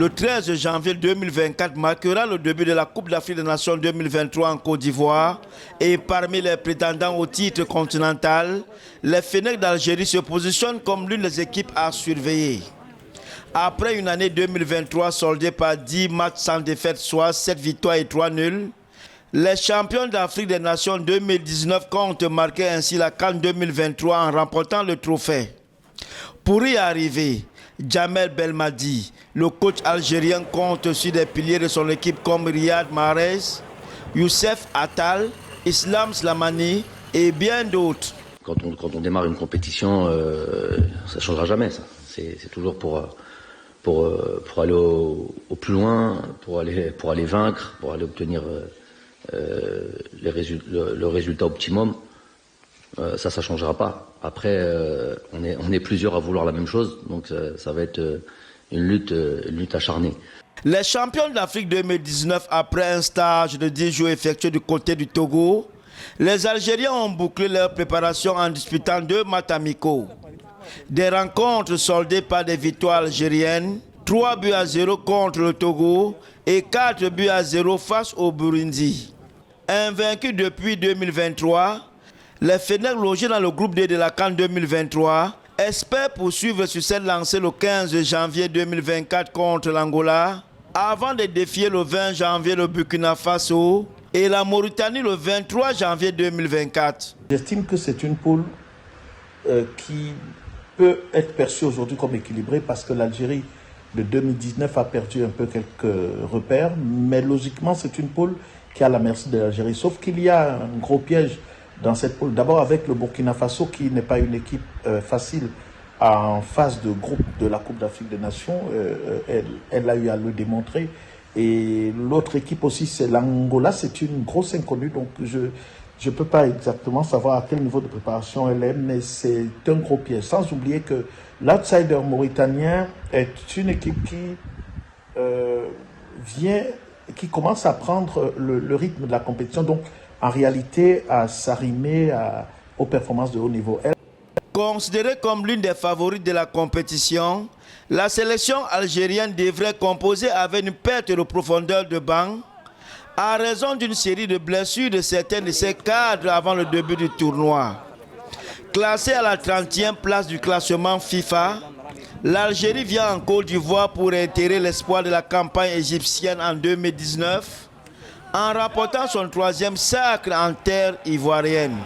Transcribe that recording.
Le 13 janvier 2024 marquera le début de la Coupe d'Afrique des Nations 2023 en Côte d'Ivoire. Et parmi les prétendants au titre continental, les Fennecs d'Algérie se positionnent comme l'une des équipes à surveiller. Après une année 2023 soldée par 10 matchs sans défaite, soit 7 victoires et 3 nuls, les champions d'Afrique des Nations 2019 comptent marquer ainsi la CAN 2023 en remportant le trophée. Pour y arriver, Djamel Belmadi, le coach algérien, compte sur des piliers de son équipe comme Riyad Mahrez, Youssef Attal, Islam Slimani et bien d'autres. Quand on démarre une compétition, ça ne changera jamais. Ça. C'est toujours pour aller au plus loin, pour aller vaincre, pour aller obtenir le résultat optimum. Ça ne changera pas. Après, on est plusieurs à vouloir la même chose, donc ça va être une lutte acharnée. Les champions d'Afrique 2019, après un stage de 10 jours effectué du côté du Togo, les Algériens ont bouclé leur préparation en disputant 2 matchs amicaux. Des rencontres soldées par des victoires algériennes, 3-0 contre le Togo et 4-0 face au Burundi. Invaincus depuis 2023, les Fennecs logés dans le groupe D de la CAN 2023 espèrent poursuivre sur cette lancée le 15 janvier 2024 contre l'Angola, avant de défier le 20 janvier le Burkina Faso et la Mauritanie le 23 janvier 2024. J'estime que c'est une poule qui peut être perçue aujourd'hui comme équilibrée parce que l'Algérie de 2019 a perdu un peu quelques repères, mais logiquement c'est une poule qui est à la merci de l'Algérie. Sauf qu'il y a un gros piège dans cette poule. D'abord avec le Burkina Faso qui n'est pas une équipe facile en phase de groupe de la Coupe d'Afrique des Nations. Elle a eu à le démontrer. Et l'autre équipe aussi, c'est l'Angola. C'est une grosse inconnue. Donc je ne peux pas exactement savoir à quel niveau de préparation elle est, mais c'est un gros piège. Sans oublier que l'outsider mauritanien est une équipe qui commence à prendre le rythme de la compétition. Donc en réalité, à s'arrimer aux performances de haut niveau. Considérée comme l'une des favorites de la compétition, la sélection algérienne devrait composer avec une perte de profondeur de banc à raison d'une série de blessures de certains de ses cadres avant le début du tournoi. Classée à la 30e place du classement FIFA, l'Algérie vient en Côte d'Ivoire pour réitérer l'espoir de la campagne égyptienne en 2019 en remportant son 3e sacre en terre ivoirienne.